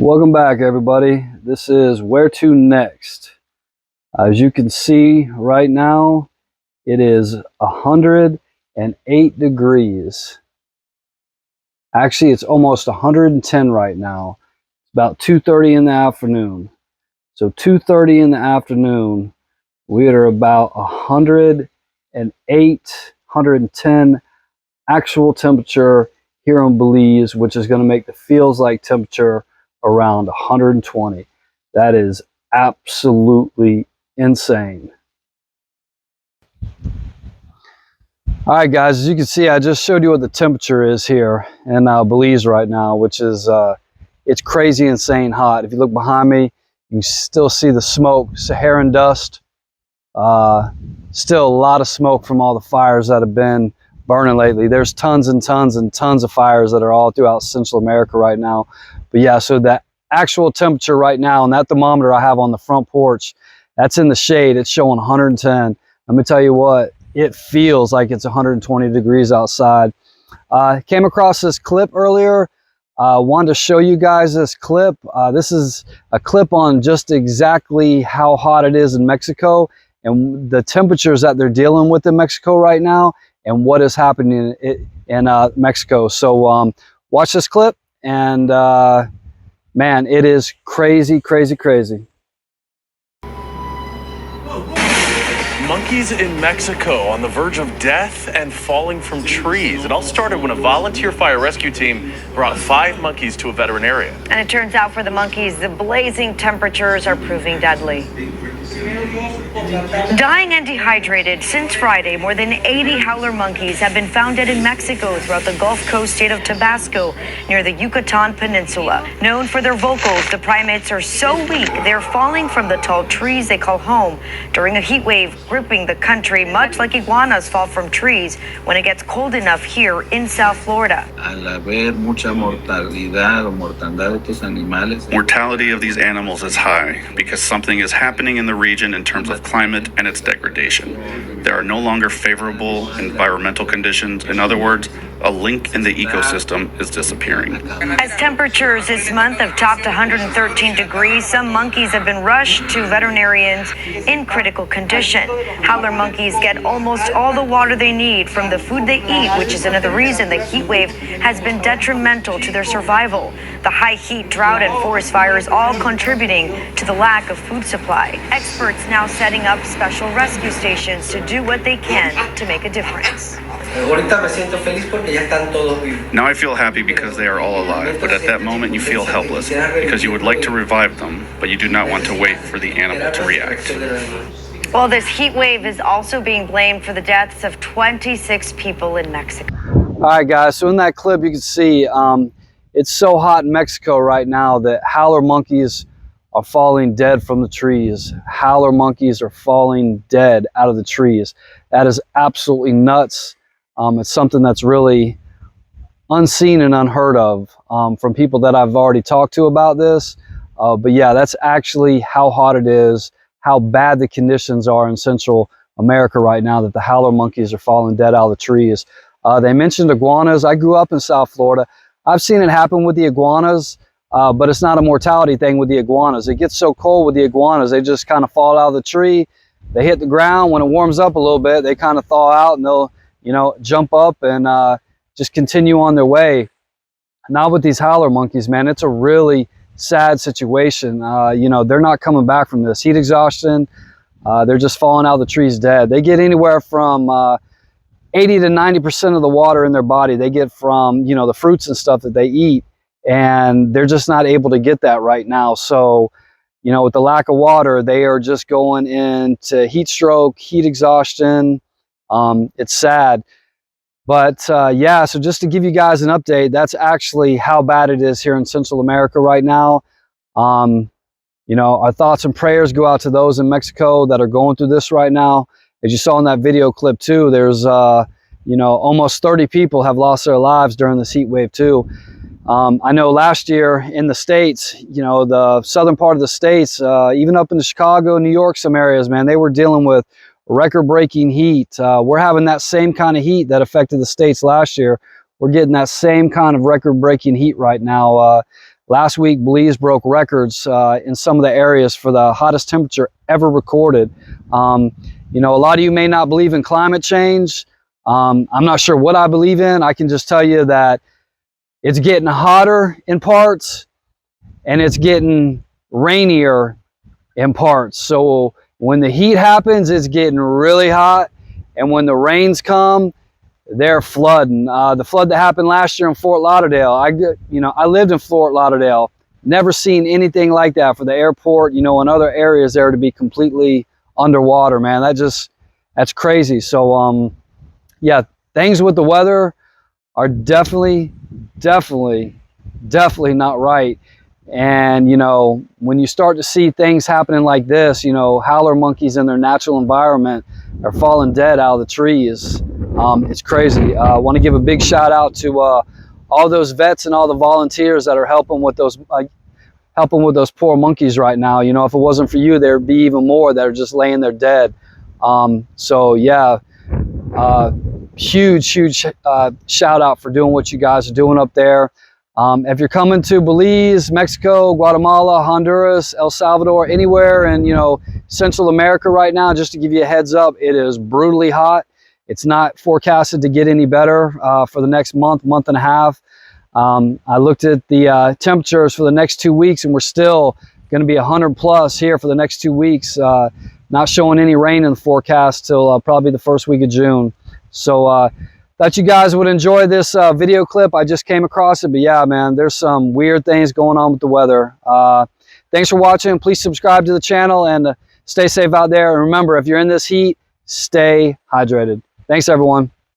Welcome back, everybody. This is Where to Next. As you can see right now, it is 108 degrees. Actually, it's almost 110 right now. It's about 2:30 in the afternoon. So 2:30 in the afternoon, we are about 108, 110 actual temperature here in Belize, which is going to make the feels like temperature around 120. That is absolutely insane. All right, guys, as you can see, I just showed you what the temperature is here in Belize right now, which is it's crazy, insane hot. If you look behind me, you can still see the smoke, Saharan dust. Still a lot of smoke from all the fires that have been burning lately. There's tons and tons and tons of fires that are all throughout Central America right now. But yeah, so that actual temperature right now, and that thermometer I have on the front porch, that's in the shade, it's showing 110. Let me tell you what, it feels like it's 120 degrees outside. Came across this clip earlier. Wanted to show you guys this clip. This is a clip on just exactly how hot it is in Mexico and the temperatures that they're dealing with in Mexico right now and what is happening in Mexico. So watch this clip, and man, it is crazy, crazy, crazy. Monkeys in Mexico on the verge of death and falling from trees. It all started when a volunteer fire rescue team brought 5 monkeys to a veterinarian. And it turns out for the monkeys, the blazing temperatures are proving deadly. Dying and dehydrated since Friday, more than 80 howler monkeys have been found dead in Mexico throughout the Gulf Coast state of Tabasco near the Yucatan Peninsula. Known for their vocals, the primates are so weak they're falling from the tall trees they call home during a heat wave gripping the country, much like iguanas fall from trees when it gets cold enough here in South Florida. Mortality of these animals is high because something is happening in the region in terms of climate and its degradation. There are no longer favorable environmental conditions. In other words, a link in the ecosystem is disappearing. As temperatures this month have topped 113 degrees, some monkeys have been rushed to veterinarians in critical condition. Howler monkeys get almost all the water they need from the food they eat, which is another reason the heat wave has been detrimental to their survival. The high heat, drought, and forest fires all contributing to the lack of food supply. Experts now setting up special rescue stations to do what they can to make a difference. Now I feel happy because they are all alive, but at that moment you feel helpless because you would like to revive them, but you do not want to wait for the animal to react. Well, this heat wave is also being blamed for the deaths of 26 people in Mexico. All right, guys, so in that clip you can see it's so hot in Mexico right now that howler monkeys are falling dead from the trees. Howler monkeys are falling dead out of the trees. That is absolutely nuts. It's something that's really unseen and unheard of from people that I've already talked to about this. But yeah, that's actually how hot it is, how bad the conditions are in Central America right now, that the howler monkeys are falling dead out of the trees. They mentioned iguanas. I grew up in South Florida. I've seen it happen with the iguanas, but it's not a mortality thing with the iguanas. It gets so cold with the iguanas, they just kind of fall out of the tree. They hit the ground. When it warms up a little bit, they kind of thaw out and they'll, you know, jump up and just continue on their way. Not with these howler monkeys, man. It's a really sad situation. You know, they're not coming back from this heat exhaustion. They're just falling out of the trees dead. They get anywhere from 80 to 90% of the water in their body they get from, you know, the fruits and stuff that they eat, and they're just not able to get that right now. So, you know, with the lack of water, they are just going into heat stroke, heat exhaustion. It's sad. But yeah, so just to give you guys an update, that's actually how bad it is here in Central America right now. You know, our thoughts and prayers go out to those in Mexico that are going through this right now. As you saw in that video clip too, there's, you know, almost 30 people have lost their lives during this heat wave too. I know last year in the States, you know, the southern part of the States, even up in the Chicago, New York, some areas, man, they were dealing with record-breaking heat. We're having that same kind of heat that affected the States last year. We're getting that same kind of record-breaking heat right now. Last week, Belize broke records in some of the areas for the hottest temperature ever recorded. You know, a lot of you may not believe in climate change. I'm not sure what I believe in. I can just tell you that it's getting hotter in parts and it's getting rainier in parts. So when the heat happens, it's getting really hot. And when the rains come, they're flooding. The flood that happened last year in Fort Lauderdale, I lived in Fort Lauderdale, never seen anything like that for the airport, you know, and other areas there to be completely underwater, man. That's crazy. So, yeah, things with the weather are definitely not right. And, you know, when you start to see things happening like this, you know, howler monkeys in their natural environment are falling dead out of the trees. It's crazy. I want to give a big shout out to all those vets and all the volunteers that are helping with those poor monkeys right now. You know, if it wasn't for you, there'd be even more that are just laying there dead. So yeah, huge shout out for doing what you guys are doing up there. If you're coming to Belize, Mexico, Guatemala, Honduras, El Salvador, anywhere in, you know, Central America right now, just to give you a heads up, it is brutally hot. It's not forecasted to get any better for the next month and a half. I looked at the temperatures for the next 2 weeks, and we're still going to be 100 plus here for the next 2 weeks. Not showing any rain in the forecast till probably the first week of June. So thought you guys would enjoy this video clip. I just came across it, but yeah, man, there's some weird things going on with the weather. Thanks for watching. Please subscribe to the channel and stay safe out there. And remember, if you're in this heat, stay hydrated. Thanks, everyone.